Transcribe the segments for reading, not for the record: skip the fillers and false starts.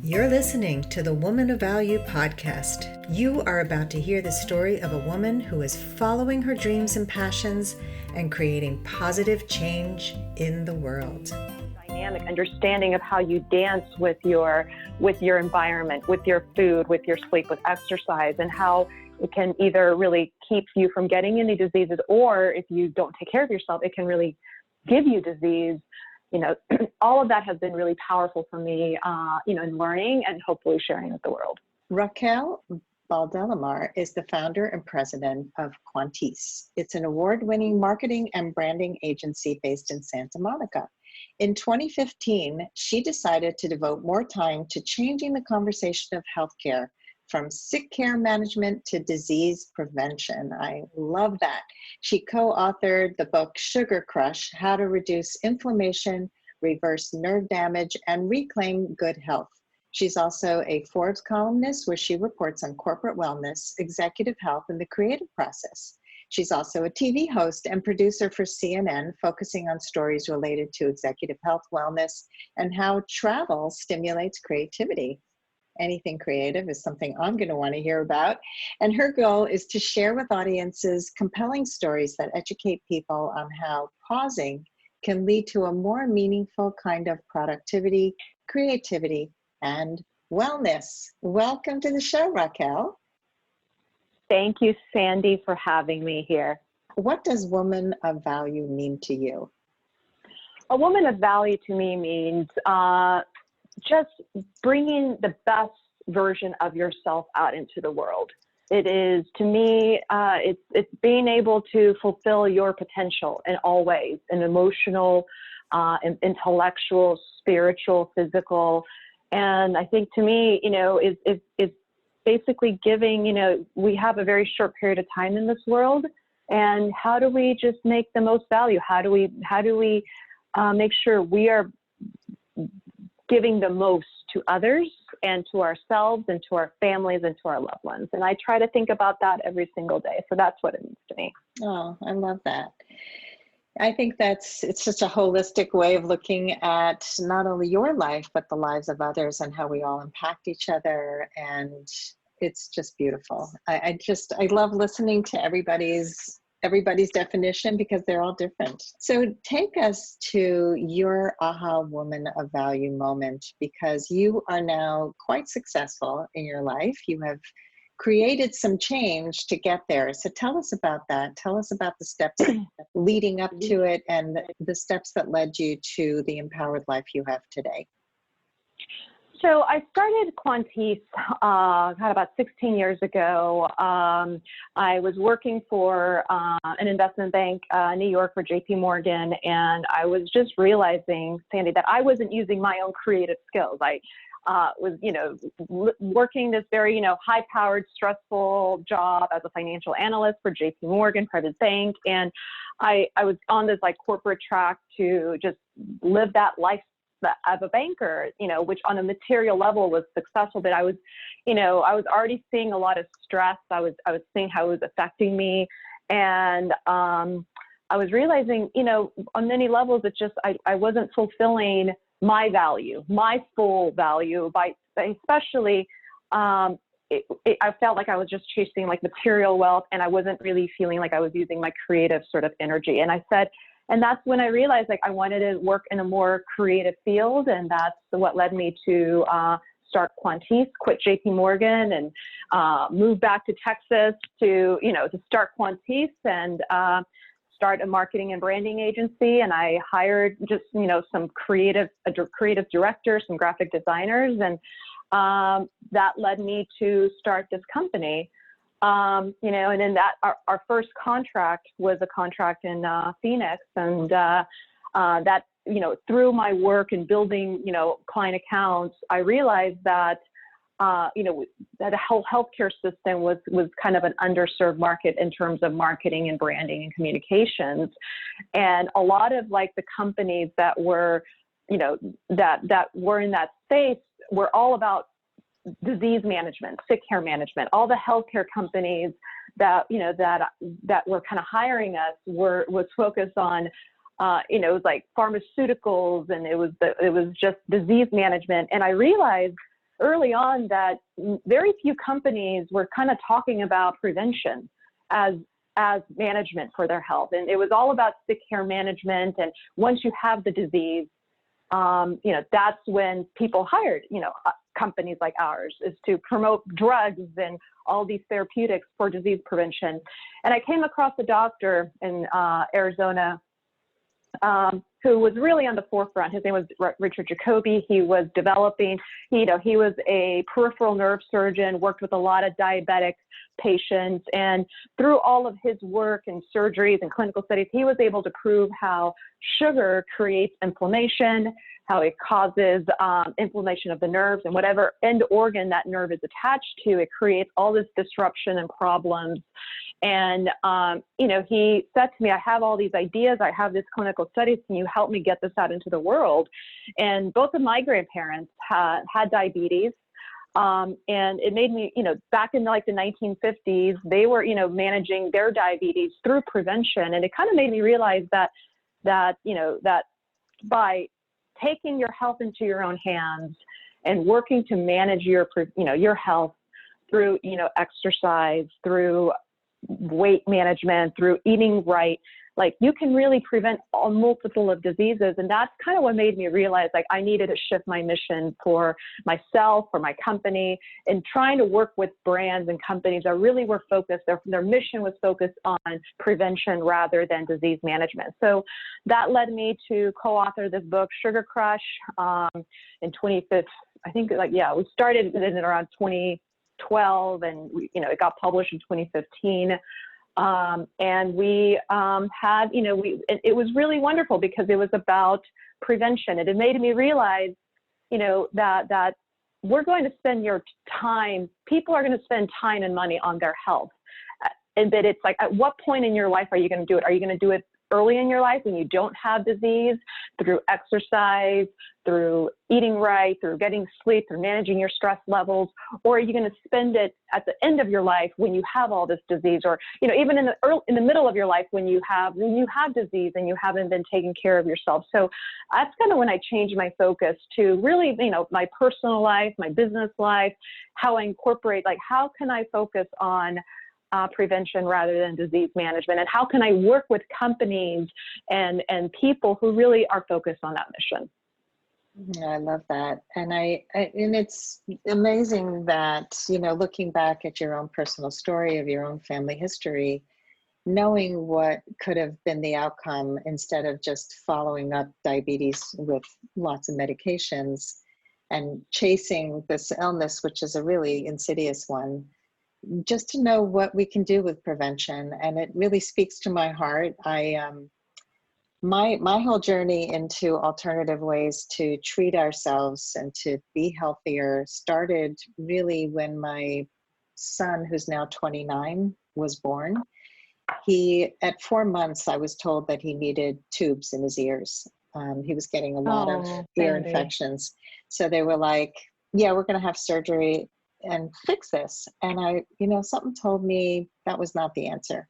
You're listening to the Woman of Value podcast. You are about to hear the story of a woman who is following her dreams and passions and creating positive change in the world. Dynamic understanding of how you dance with your environment, with your food, with your sleep, with exercise, and how it can either really keep you from getting any diseases, or if you don't take care of yourself, it can really give you disease. All of that has been really powerful for me, in learning and hopefully sharing with the world. Raquel Baldelomar is the founder and president of Quaintise. It's an award-winning marketing and branding agency based in Santa Monica. In 2015, she decided to devote more time to changing the conversation of healthcare from sick care management to disease prevention. I love that. She co-authored the book Sugar Crush: How to Reduce Inflammation, Reverse Nerve Damage, and Reclaim Good Health. She's also a Forbes columnist where she reports on corporate wellness, executive health, and the creative process. She's also a TV host and producer for CNN, focusing on stories related to executive health, wellness, and how travel stimulates creativity. Anything creative is something I'm going to want to hear about. And her goal is to share with audiences compelling stories that educate people on how pausing can lead to a more meaningful kind of productivity, creativity, and wellness. Welcome to the show, Raquel. Thank you, Sandy, for having me here. What does woman of value mean to you? A woman of value to me means just bringing the best version of yourself out into the world. It is, to me, it's being able to fulfill your potential in all ways, in emotional, intellectual, spiritual, physical. And I think to me, is basically giving, we have a very short period of time in this world, and how do we just make the most value? How do we make sure we are giving the most to others and to ourselves and to our families and to our loved ones? And I try to think about that every single day. So that's what it means to me. Oh, I love that. I think it's such a holistic way of looking at not only your life, but the lives of others and how we all impact each other. And it's just beautiful. I love listening to everybody's definition because they're all different. So take us to your aha woman of value moment, because you are now quite successful in your life. You have created some change to get there. So tell us about that. Tell us about the steps leading up to it and the steps that led you to the empowered life you have today. So I started Quaintise about 16 years ago. I was working for an investment bank in New York for JP Morgan, and I was just realizing, Sandy, that I wasn't using my own creative skills. I was, working this very, high-powered, stressful job as a financial analyst for JP Morgan, private bank, and I was on this corporate track to just live that life of a banker, which on a material level was successful, but I was already seeing a lot of stress. I was seeing how it was affecting me. And I was realizing, on many levels, it's just, I wasn't fulfilling my value, my full value especially, I felt like I was just chasing material wealth, and I wasn't really feeling like I was using my creative sort of energy. And that's when I realized I wanted to work in a more creative field, and that's what led me to start Quaintise, quit JP Morgan, and move back to Texas to start Quaintise and start a marketing and branding agency. And I hired just some creative directors, some graphic designers, and that led me to start this company. And then our first contract was a contract in Phoenix, and that, through my work and building, client accounts, I realized that, that a whole healthcare system was kind of an underserved market in terms of marketing and branding and communications. And a lot of the companies that were, that were in that space were all about disease management, sick care management. All the healthcare companies that that were kind of hiring us was focused on it was pharmaceuticals, and it was just disease management. And I realized early on that very few companies were kind of talking about prevention as management for their health. And it was all about sick care management. And once you have the disease, that's when people hired, companies like ours, is to promote drugs and all these therapeutics for disease prevention. And I came across a doctor in Arizona who was really on the forefront. His name was Richard Jacoby. He was developing, he was a peripheral nerve surgeon, worked with a lot of diabetic patients. And through all of his work and surgeries and clinical studies, he was able to prove how sugar creates inflammation, how it causes inflammation of the nerves, and whatever end organ that nerve is attached to, it creates all this disruption and problems. And, he said to me, I have all these ideas. I have this clinical studies. Can you help me get this out into the world? And both of my grandparents had diabetes. And it made me, back in like the 1950s, they were, managing their diabetes through prevention. And it kind of made me realize that by taking your health into your own hands and working to manage your health through, exercise, through weight management, through eating right, like you can really prevent a multiple of diseases. And that's kind of what made me realize, like, I needed to shift my mission for myself, for my company, and trying to work with brands and companies that really were focused, their mission was focused on prevention rather than disease management. So that led me to co-author this book, Sugar Crush, in 2015. I think we started it around 2012, and it got published in 2015. And we had, it was really wonderful because it was about prevention. And it made me realize, that we're going to spend your time, people are going to spend time and money on their health. And that it's like, at what point in your life are you going to do it? Are you going to do it early in your life when you don't have disease, through exercise, through eating right, through getting sleep, through managing your stress levels? Or are you going to spend it at the end of your life when you have all this disease, or even in the middle of your life when you have disease and you haven't been taking care of yourself? So that's kind of when I changed my focus to really, my personal life, my business life, how I incorporate, like, how can I focus on prevention rather than disease management, and how can I work with companies and people who really are focused on that mission? I love that. And and it's amazing that, looking back at your own personal story of your own family history, knowing what could have been the outcome instead of just following up diabetes with lots of medications and chasing this illness, which is a really insidious one, just to know what we can do with prevention. And it really speaks to my heart. My whole journey into alternative ways to treat ourselves and to be healthier started really when my son, who's now 29, was born. At 4 months, I was told that he needed tubes in his ears. He was getting a lot of ear infections. So they were like, yeah, we're going to have surgery and fix this. And something told me that was not the answer.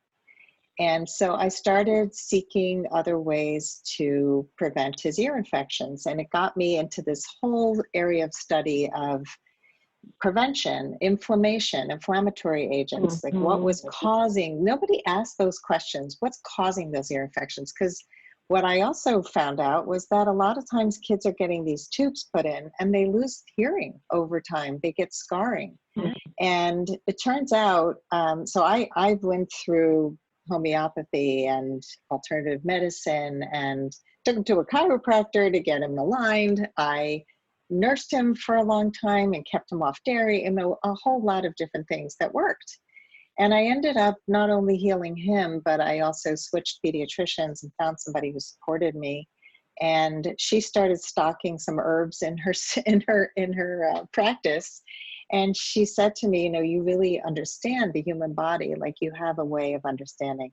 And so I started seeking other ways to prevent his ear infections. And it got me into this whole area of study of prevention, inflammation, inflammatory agents, like what was causing, nobody asked those questions. What's causing those ear infections? Because what I also found out was that a lot of times kids are getting these tubes put in and they lose hearing over time. They get scarring. And it turns out, so I went through homeopathy and alternative medicine and took him to a chiropractor to get him aligned. I nursed him for a long time and kept him off dairy, and a whole lot of different things that worked. And I ended up not only healing him, but I also switched pediatricians and found somebody who supported me. And she started stocking some herbs in her practice. And she said to me, you really understand the human body, like you have a way of understanding.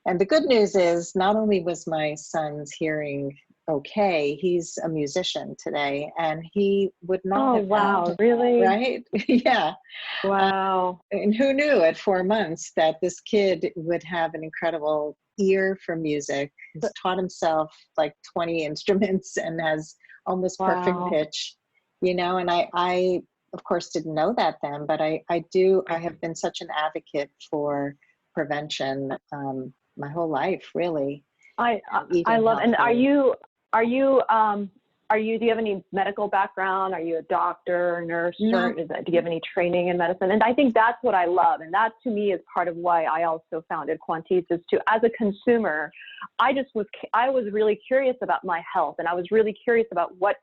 And the good news is, not only was my son's hearing okay, he's a musician today, and he would not have found, really? Right? Yeah. Wow. And who knew at 4 months that this kid would have an incredible ear for music. He's taught himself like 20 instruments and has almost perfect pitch, and of course, didn't know that then, but I have been such an advocate for prevention my whole life, really. I Eating love, and healthfully. do you have any medical background? Are you a doctor, nurse, No. or do you have any training in medicine? And I think that's what I love. And that to me is part of why I also founded Quaintise, is to, as a consumer, I was really curious about my health, and I was really curious about what,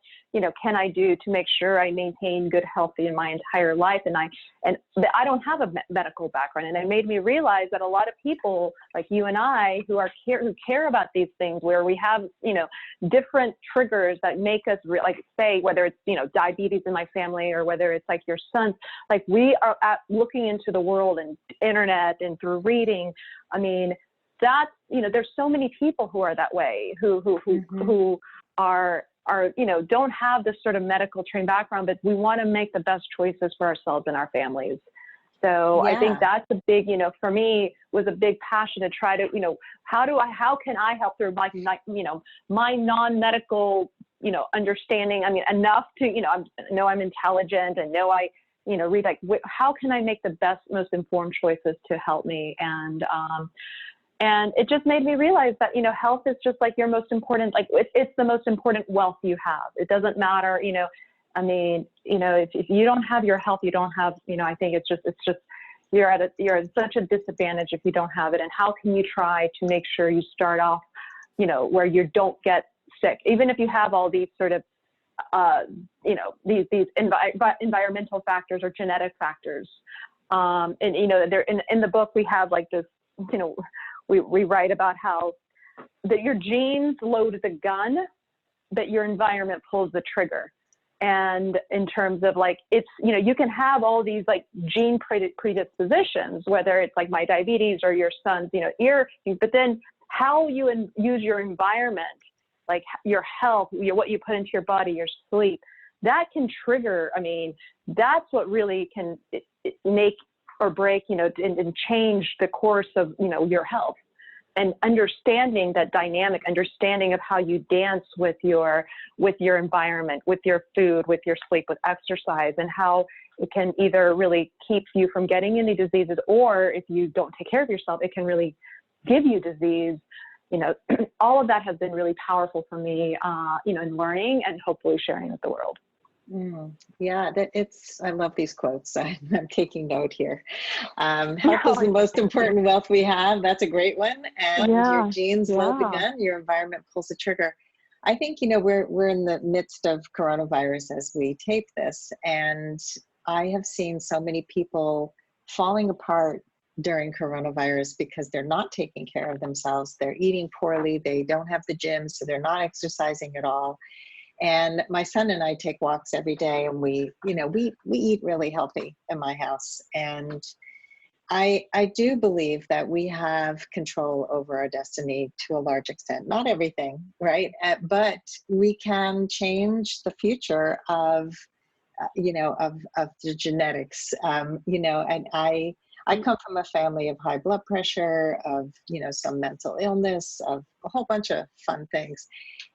can I do to make sure I maintain good health in my entire life. And I don't have a medical background, and it made me realize that a lot of people like you and I who care about these things, where we have, different triggers that make us like, say, whether it's, diabetes in my family, or whether it's like your son, like we are looking into the world and internet and through reading. I mean, that's, there's so many people who are that way, who are, don't have this sort of medical trained background, but we want to make the best choices for ourselves and our families. So I think that's a big, for me, was a big passion to try to, how can I help through my non-medical, understanding. I mean, enough to, know I'm intelligent, and know I, read, like, how can I make the best, most informed choices to help me? And it just made me realize that, health is just like your most important, like it's the most important wealth you have. It doesn't matter, I mean, if you don't have your health, you don't have, I think it's just, you're at such a disadvantage if you don't have it. And how can you try to make sure you start off, where you don't get sick, even if you have all these sort of, these environmental factors or genetic factors. And, they're in the book, we have like this, we write about how that your genes load the gun, but your environment pulls the trigger. And in terms of like, it's, you can have all these like gene predispositions, whether it's like my diabetes or your son's, ear, but then how you use your environment, like your health, what you put into your body, your sleep, that can trigger, I mean, that's what really can make or break, and change the course of, your health. And understanding that dynamic, understanding of how you dance with your environment, with your food, with your sleep, with exercise, and how it can either really keep you from getting any diseases, or if you don't take care of yourself, it can really give you disease. All of that has been really powerful for me, in learning and hopefully sharing with the world. Yeah, I love these quotes. I'm taking note here. Health is the most important wealth we have. That's a great one. And your genes load the gun, your environment pulls the trigger. I think, we're in the midst of coronavirus as we tape this. And I have seen so many people falling apart during coronavirus because they're not taking care of themselves. They're eating poorly. They don't have the gym, so they're not exercising at all. And my son and I take walks every day, and we eat really healthy in my house. And I do believe that we have control over our destiny to a large extent, not everything, right? But we can change the future of the genetics, and I come from a family of high blood pressure, of, some mental illness, of a whole bunch of fun things.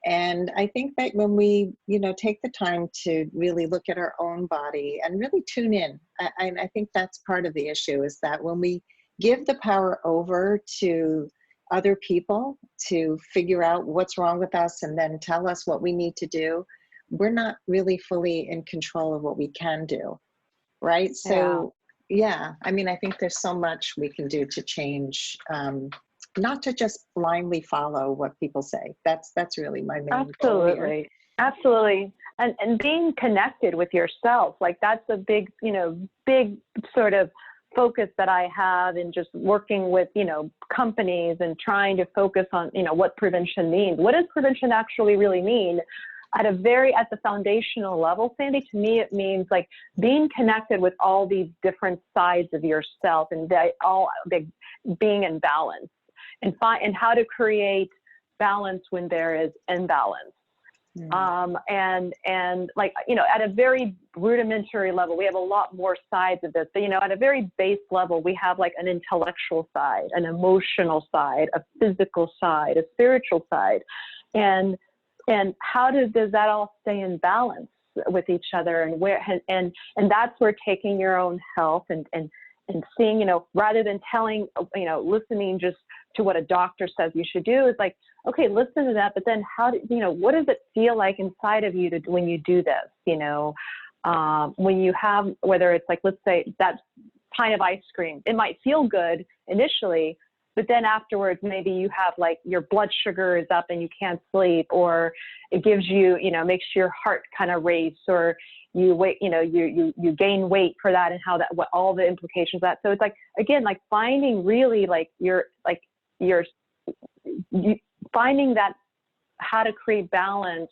And I think that when we, take the time to really look at our own body and really tune in, I think that's part of the issue, is that when we give the power over to other people to figure out what's wrong with us and then tell us what we need to do, we're not really fully in control of what we can do, right? So yeah, I mean, I think there's so much we can do to change, not to just blindly follow what people say. That's really my main goal here. Absolutely. And being connected with yourself, like that's a big sort of focus that I have in just working with, companies and trying to focus on, what prevention means. What does prevention actually really mean? At the foundational level, Sandy, to me, it means like being connected with all these different sides of yourself, and being in balance, and how to create balance when there is imbalance. And like, at a very rudimentary level, we have a lot more sides of this, but, at a very base level, we have like an intellectual side, an emotional side, a physical side, a spiritual side. And how does that all stay in balance? with each other, and that's where taking your own health and seeing, rather than telling, listening just to what a doctor says you should do, is like, okay, listen to that, but then what does it feel like inside of you when you do this? When you have, whether it's like, let's say that pint of ice cream, it might feel good initially, but then afterwards, maybe you have like your blood sugar is up and you can't sleep, or it gives you, makes your heart kind of race, or you gain weight for that, and what all the implications of that. So it's like, again, like finding really finding that how to create balance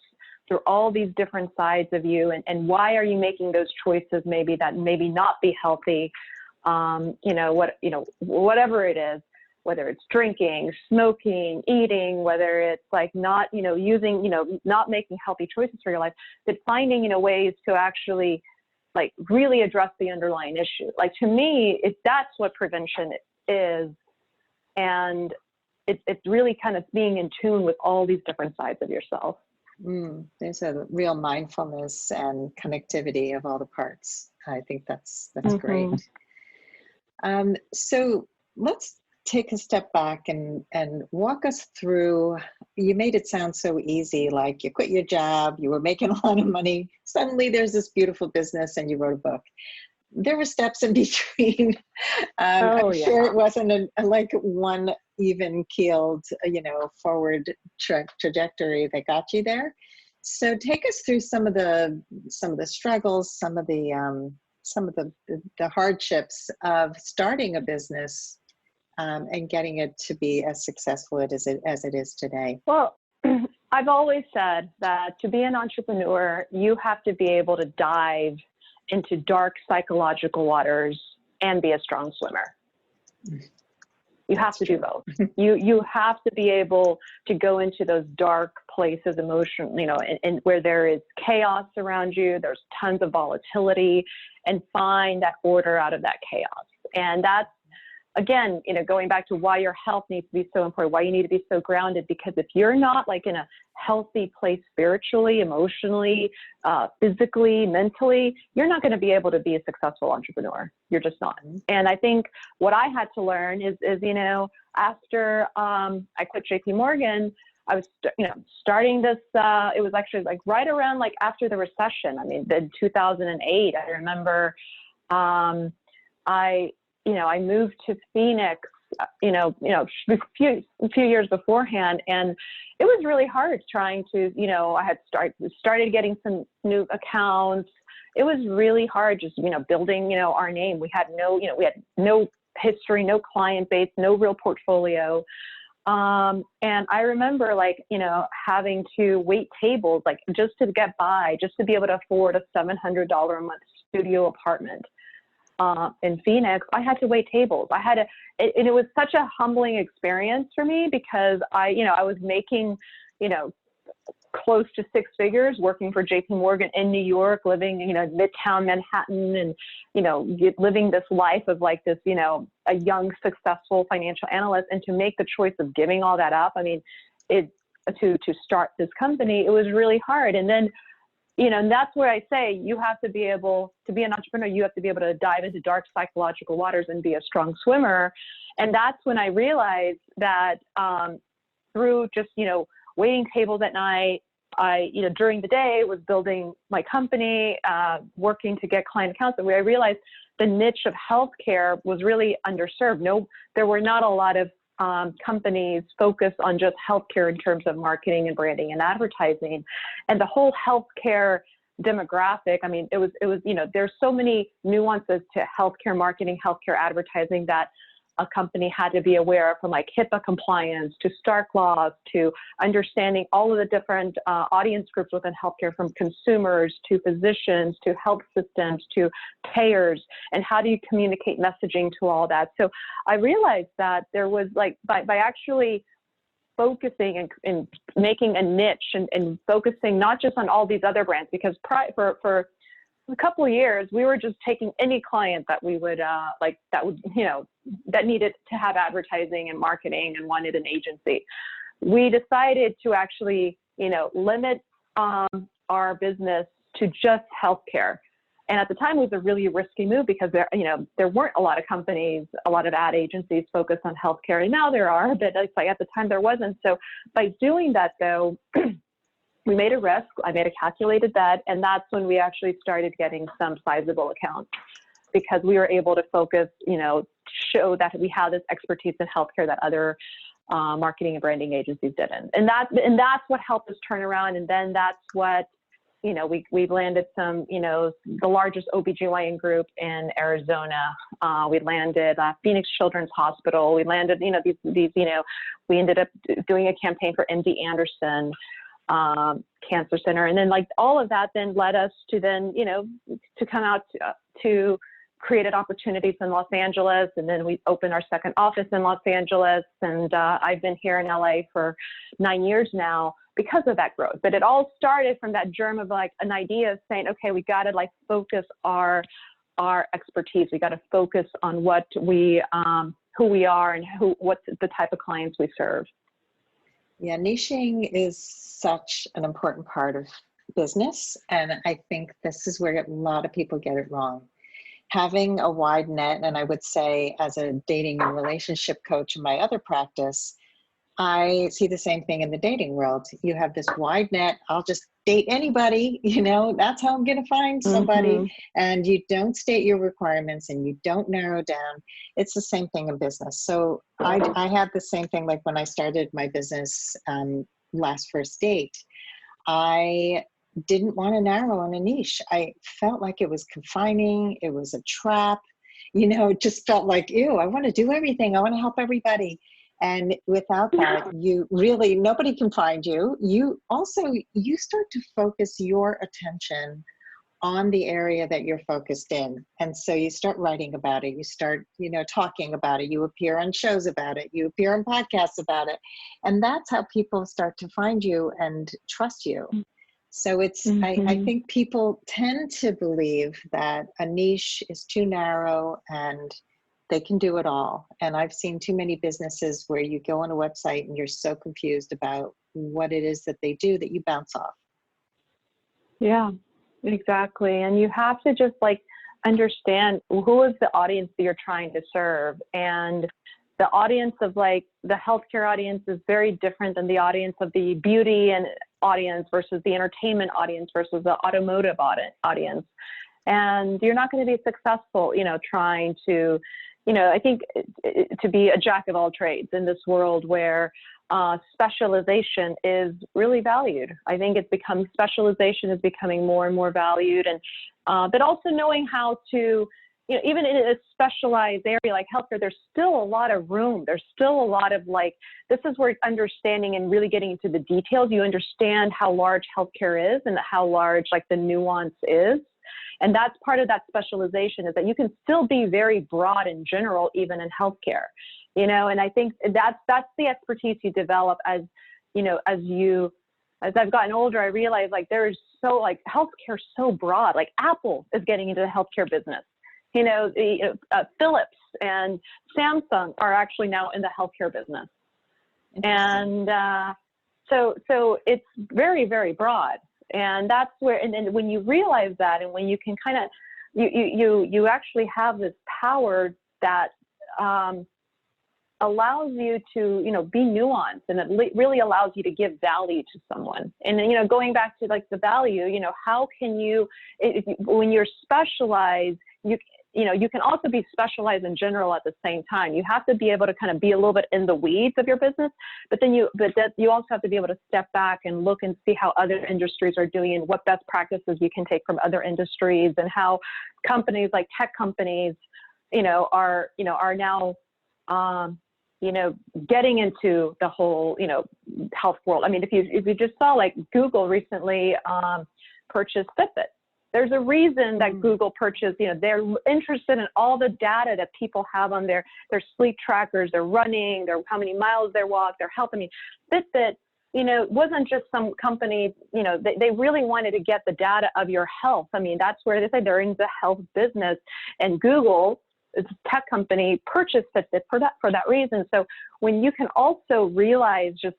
through all these different sides of you, and why are you making those choices maybe that maybe not be healthy, whatever it is, whether it's drinking, smoking, eating, whether it's like not, using, not making healthy choices for your life, but finding, ways to actually like really address the underlying issue. Like, to me, that's what prevention is. And it's really kind of being in tune with all these different sides of yourself. There's a real mindfulness and connectivity of all the parts. I think that's great. So let's take a step back and walk us through. You made it sound so easy, like you quit your job, you were making a lot of money, suddenly there's this beautiful business and you wrote a book. There were steps in between. I'm sure it wasn't like one even keeled, forward trajectory that got you there. So take us through some of the struggles, some of the hardships of starting a business and getting it to be as successful as it is today. Well, I've always said that to be an entrepreneur, you have to be able to dive into dark psychological waters and be a strong swimmer. You have to do both. You have to be able to go into those dark places emotionally, and where there is chaos around you, there's tons of volatility, and find that order out of that chaos. And that's, again, going back to why your health needs to be so important, why you need to be so grounded, because if you're not like in a healthy place spiritually, emotionally, physically, mentally, you're not going to be able to be a successful entrepreneur. You're just not. And I think what I had to learn is after I quit JP Morgan, I was, starting this, it was actually like right around like after the recession. I mean, in 2008, I remember I moved to Phoenix, a few years beforehand, and it was really hard trying to, I had started getting some new accounts. It was really hard just, building, our name. We had no history, no client base, no real portfolio. And I remember having to wait tables, just to get by, just to be able to afford a $700 a month studio apartment. In Phoenix, I had to wait tables. And it was such a humbling experience for me, because I was making, close to six figures working for JP Morgan in New York, living, Midtown Manhattan, and, living this life of like this, a young, successful financial analyst. And to make the choice of giving all that up, I mean, to start this company, it was really hard. And then, and that's where I say you have to be able to be an entrepreneur. You have to be able to dive into dark psychological waters and be a strong swimmer. And that's when I realized that through just, waiting tables at night, I, during the day was building my company, working to get client accounts. And where I realized the niche of healthcare was really underserved. There were not a lot of companies focus on just healthcare in terms of marketing and branding and advertising, and the whole healthcare demographic. I mean, it was, there's so many nuances to healthcare marketing, healthcare advertising that a company had to be aware of, from like HIPAA compliance to Stark laws to understanding all of the different audience groups within healthcare, from consumers to physicians to health systems to payers, and how do you communicate messaging to all that. So I realized that there was by actually focusing and making a niche and focusing not just on all these other brands, because for a couple of years, we were just taking any client that we would that needed to have advertising and marketing and wanted an agency. We decided to actually, limit our business to just healthcare. And at the time, it was a really risky move because there weren't a lot of companies, a lot of ad agencies focused on healthcare. And now there are, but it's like at the time there wasn't. So by doing that, though, we made a risk. I made a calculated bet, and that's when we actually started getting some sizable accounts because we were able to focus, show that we had this expertise in healthcare that other marketing and branding agencies didn't. And that's what helped us turn around. And then that's what, we've landed some, the largest OBGYN group in Arizona. We landed Phoenix Children's Hospital. We landed, these, we ended up doing a campaign for MD Anderson Cancer Center. And then all of that then led us to then, to come out to created opportunities in Los Angeles, and then we opened our second office in Los Angeles, and I've been here in LA for 9 years now because of that growth. But it all started from that germ of an idea of saying, okay, we got to focus our expertise. We got to focus on what we, who we are, and what's the type of clients we serve. Yeah, niching is such an important part of business, and I think this is where a lot of people get it wrong. Having a wide net, and I would say as a dating and relationship coach in my other practice, I see the same thing in the dating world. You have this wide net, I'll just date anybody, that's how I'm going to find somebody. Mm-hmm. And you don't state your requirements and you don't narrow down. It's the same thing in business. So I had the same thing, like when I started my business last first date, I didn't want to narrow on a niche. I felt like it was confining. It was a trap. It just felt like, ew, I want to do everything. I want to help everybody. And without that, nobody can find you. You start to focus your attention on the area that you're focused in. And so you start writing about it. You start, talking about it. You appear on shows about it. You appear on podcasts about it. And that's how people start to find you and trust you. So it's, mm-hmm. I think people tend to believe that a niche is too narrow and they can do it all. And I've seen too many businesses where you go on a website and you're so confused about what it is that they do that you bounce off. Yeah, exactly. And you have to just understand who is the audience that you're trying to serve. And the audience of the healthcare audience is very different than the audience of the beauty and audience versus the entertainment audience versus the automotive audience. And you're not going to be successful, trying to, I think to be a jack of all trades in this world where specialization is really valued. I think specialization is becoming more and more valued. And, but also knowing how to, even in a specialized area like healthcare, there's still a lot of room. There's still a lot of this is where understanding and really getting into the details, you understand how large healthcare is and how large the nuance is. And that's part of that specialization, is that you can still be very broad in general, even in healthcare, and I think that's the expertise you develop as I've gotten older, I realize there is so healthcare so broad, Apple is getting into the healthcare business. Philips and Samsung are actually now in the healthcare business. And so it's very, very broad. And that's where, and then when you realize that, and when you can kind of, you actually have this power that allows you to, be nuanced, and it really allows you to give value to someone. And then, going back to the value, how can you, when you're specialized, you can also be specialized in general at the same time. You have to be able to kind of be a little bit in the weeds of your business, but you also have to be able to step back and look and see how other industries are doing and what best practices you can take from other industries, and how companies like tech companies, are now, getting into the whole, health world. I mean, if you just saw Google recently purchased Fitbit. There's a reason that Google purchased, they're interested in all the data that people have on their sleep trackers, their running, how many miles they walk, their health. I mean, Fitbit, wasn't just some company, they really wanted to get the data of your health. I mean, that's where they say they're in the health business, and Google, it's a tech company, purchased Fitbit for that reason. So when you can also realize just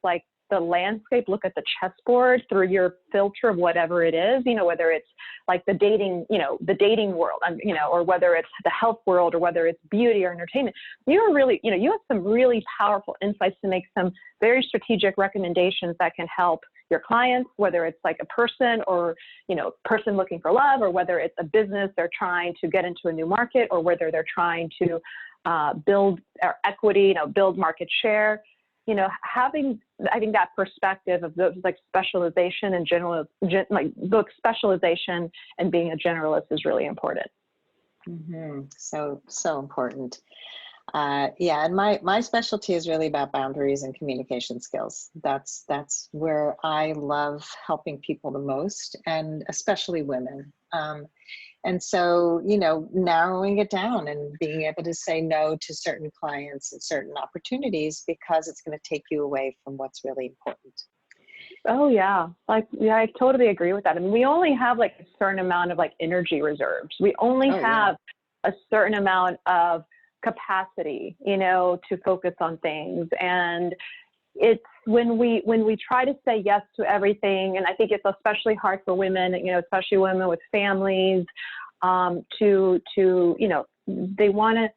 the landscape, look at the chessboard through your filter of whatever it is, whether it's like the dating, the dating world, or whether it's the health world, or whether it's beauty or entertainment. You are really, you have some really powerful insights to make some very strategic recommendations that can help your clients, whether it's like a person or, person looking for love, or whether it's a business they're trying to get into a new market, or whether they're trying to build equity, build market share. Having, I think, that perspective of those like specialization and both specialization and being a generalist is really important. Mm-hmm. So important. Yeah, and my specialty is really about boundaries and communication skills. That's where I love helping people the most, and especially women. And so, narrowing it down and being able to say no to certain clients and certain opportunities because it's going to take you away from what's really important. Oh yeah. I totally agree with that. I mean, we only have like a certain amount of like energy reserves. We only have a certain amount of capacity, to focus on things. And it's when we try to say yes to everything, and I think it's especially hard for women, especially women with families, to they want to,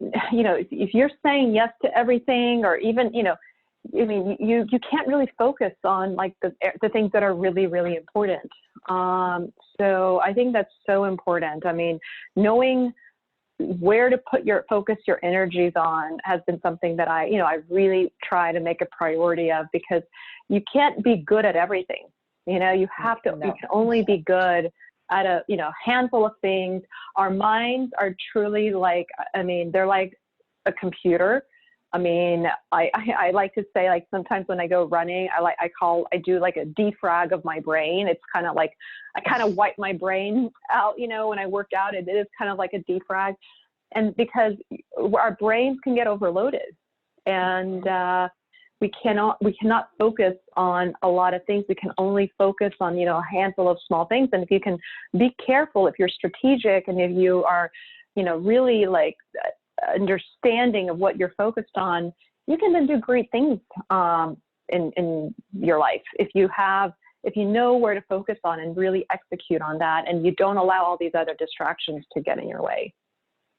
if you're saying yes to everything, or even, I mean, you can't really focus on like the things that are really, really important. So I think that's so important. I mean, knowing where to focus your energies on has been something that I really try to make a priority of, because you can't be good at everything. You have to, you can only be good at a, handful of things. Our minds are truly like, I mean, they're like a computer. I mean, I like to say, like, sometimes when I go running, I do like a defrag of my brain. It's kind of like, I kind of wipe my brain out, when I work out. It is kind of like a defrag. And because our brains can get overloaded, and we cannot focus on a lot of things. We can only focus on, a handful of small things. And if you can be careful, if you're strategic, and if you are, really like understanding of what you're focused on, you can then do great things in your life. If you know where to focus on and really execute on that, and you don't allow all these other distractions to get in your way.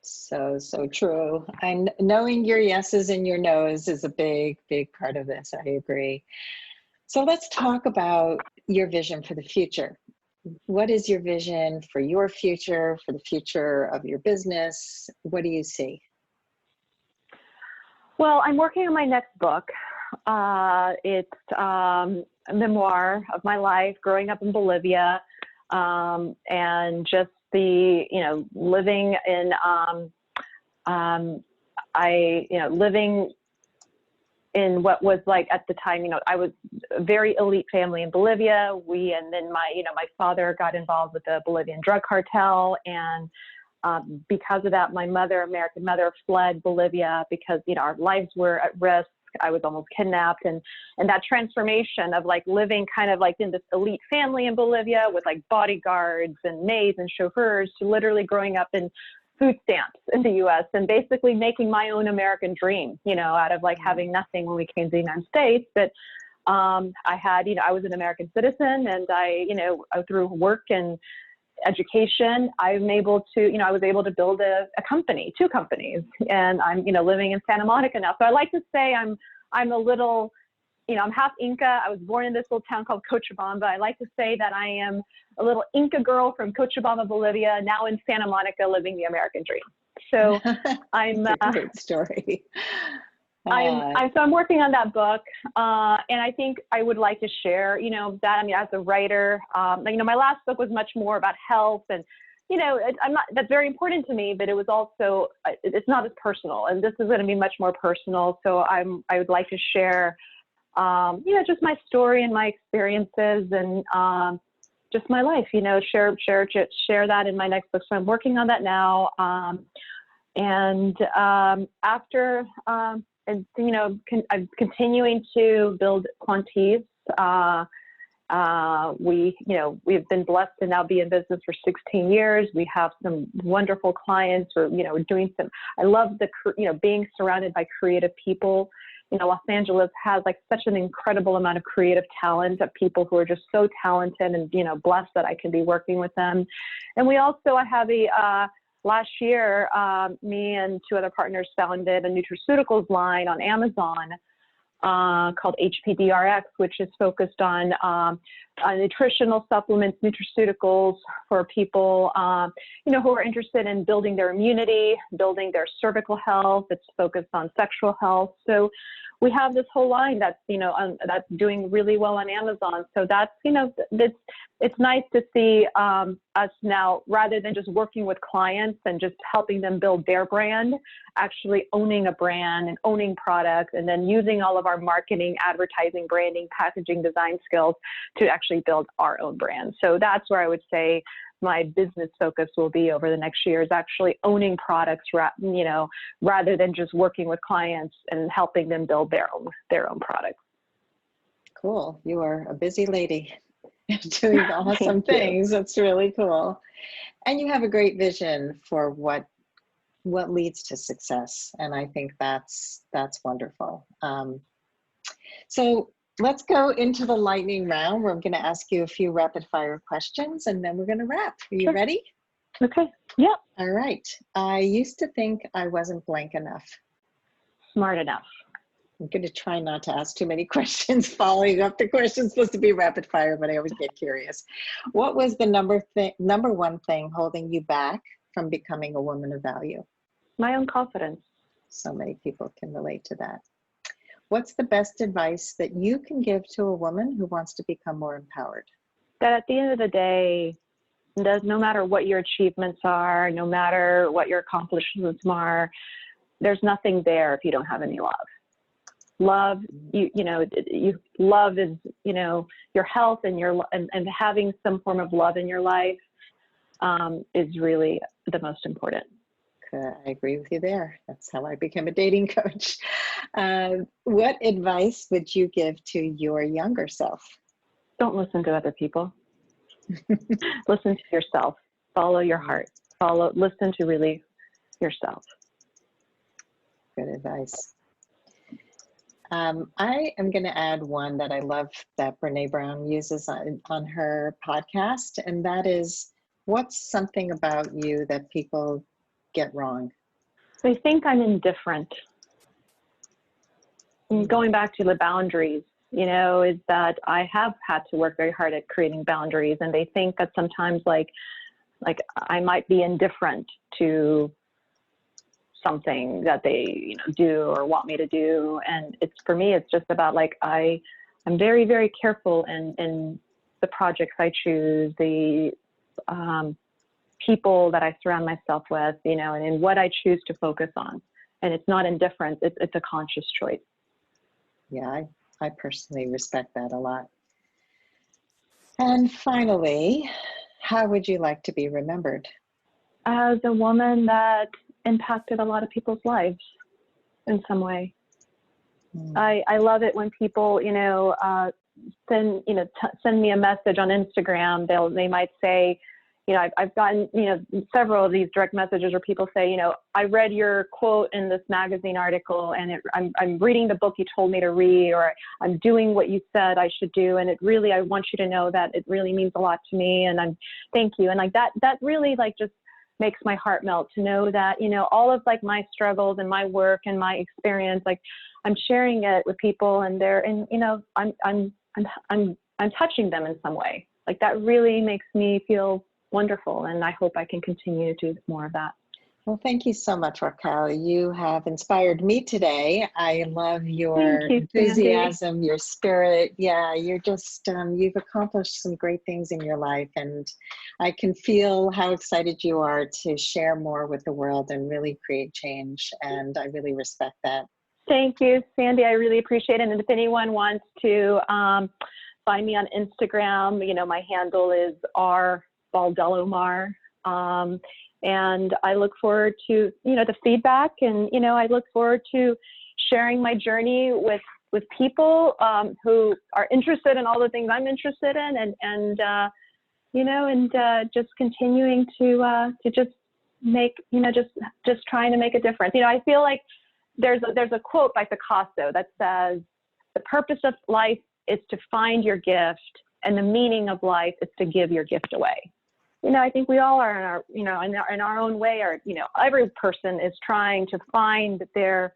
So true. And knowing your yeses and your nos is a big part of this. I agree. So let's talk about your vision for the future. What is your vision for your future, for the future of your business? What do you see? Well, I'm working on my next book. It's a memoir of my life growing up in Bolivia, and just the, living in, living in what was like at the time, I was a very elite family in Bolivia. And then my father got involved with the Bolivian drug cartel. And because of that, my American mother, fled Bolivia because, our lives were at risk. I was almost kidnapped, and that transformation of like living kind of like in this elite family in Bolivia with like bodyguards and maids and chauffeurs, to literally growing up in food stamps in the U.S. and basically making my own American dream, out of like having nothing when we came to the United States. But I had, I was an American citizen, and I, through work and education, I was able to build a company, 2 companies, and I'm, living in Santa Monica now. So I like to say I'm a little, I'm half Inca. I was born in this little town called Cochabamba. I like to say that I am a little Inca girl from Cochabamba, Bolivia, now in Santa Monica, living the American dream. So I'm a great story. I'm working on that book, and I think I would like to share, that, I mean, as a writer, my last book was much more about health, and, that's very important to me, but it was also, it's not as personal, and this is going to be much more personal. So I would like to share, just my story and my experiences, and just my life, share that in my next book. So I'm working on that now, after. And, I'm continuing to build Quaintise. We've been blessed to now be in business for 16 years. We have some wonderful clients. We're, doing I love being surrounded by creative people. Los Angeles has like such an incredible amount of creative talent of people who are just so talented and, blessed that I can be working with them. And we also, I have last year, me and two other partners founded a nutraceuticals line on Amazon called HPDRX, which is focused on nutritional supplements, nutraceuticals for people, who are interested in building their immunity, building their cervical health. It's focused on sexual health. So we have this whole line that's, that's doing really well on Amazon. So that's, it's nice to see us now, rather than just working with clients and just helping them build their brand, actually owning a brand and owning products, and then using all of our marketing, advertising, branding, packaging, design skills to actually build our own brand. So that's where I would say my business focus will be over the next year, is actually owning products, rather than just working with clients and helping them build their own products. Cool. You are a busy lady doing awesome things. That's really cool. And you have a great vision for what leads to success. And I think that's wonderful. So let's go into the lightning round, where I'm going to ask you a few rapid fire questions, and then we're going to wrap. Are you ready? Okay. Yeah. All right. I used to think I wasn't blank enough. Smart enough. I'm going to try not to ask too many questions following up the questions. Supposed to be rapid fire, but I always get curious. What was the number one thing holding you back from becoming a woman of value? My own confidence. So many people can relate to that. What's the best advice that you can give to a woman who wants to become more empowered? That at the end of the day, no matter what your achievements are, no matter what your accomplishments are, there's nothing there if you don't have any love. Love, love is, your health and and having some form of love in your life is really the most important. I agree with you there. That's how I became a dating coach. What advice would you give to your younger self? Don't listen to other people. Listen to yourself. Follow your heart. Listen to really yourself. Good advice. I am going to add one that I love that Brene Brown uses on her podcast, and that is, what's something about you that people get wrong? They think I'm indifferent. And going back to the boundaries, is that I have had to work very hard at creating boundaries, and they think that sometimes like I might be indifferent to something that they do or want me to do. And for me, it's just about I'm very, very careful in the projects I choose, the people that I surround myself with, and in what I choose to focus on. And it's not indifference, it's a conscious choice. Yeah, I personally respect that a lot. And finally, how would you like to be remembered? As a woman that impacted a lot of people's lives in some way. I love it when people, send me a message on Instagram. They might say, I've gotten, several of these direct messages where people say, I read your quote in this magazine article, and I'm reading the book you told me to read, or I'm doing what you said I should do. And I want you to know that it really means a lot to me. And thank you. And that really just makes my heart melt to know that, all of my struggles and my work and my experience, I'm sharing it with people, and I'm touching them in some way. That really makes me feel wonderful, and I hope I can continue to do more of that. Well, thank you so much, Raquel. You have inspired me today. I love your enthusiasm, your spirit. Yeah, you're just, you've accomplished some great things in your life, and I can feel how excited you are to share more with the world and really create change, and I really respect that. Thank you, Sandy. I really appreciate it. And if anyone wants to find me on Instagram, my handle is R.Baldelomar. And I look forward to, the feedback, and, I look forward to sharing my journey with people who are interested in all the things I'm interested in, and just continuing to just make, just trying to make a difference. I feel like there's a quote by Picasso that says, "The purpose of life is to find your gift, and the meaning of life is to give your gift away." I think we all are in our, in our own way, or, every person is trying to find their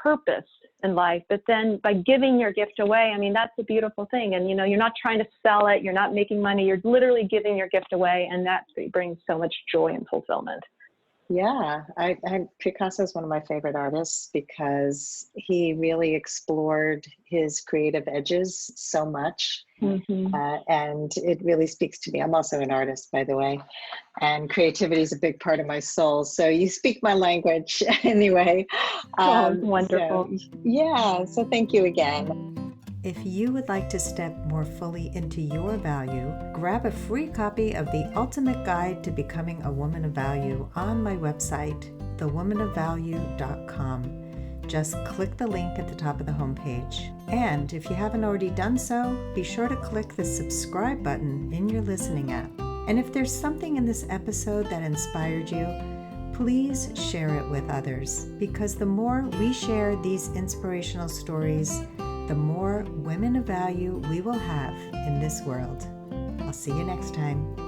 purpose in life, but then by giving your gift away, that's a beautiful thing. And, you're not trying to sell it. You're not making money. You're literally giving your gift away. And that brings so much joy and fulfillment. Yeah, Picasso is one of my favorite artists because he really explored his creative edges so much. Mm-hmm. And it really speaks to me. I'm also an artist, by the way, and creativity is a big part of my soul. So you speak my language anyway. Wonderful. So thank you again. If you would like to step more fully into your value, grab a free copy of The Ultimate Guide to Becoming a Woman of Value on my website, thewomanofvalue.com. Just click the link at the top of the homepage. And if you haven't already done so, be sure to click the subscribe button in your listening app. And if there's something in this episode that inspired you, please share it with others, because the more we share these inspirational stories, the more women of value we will have in this world. I'll see you next time.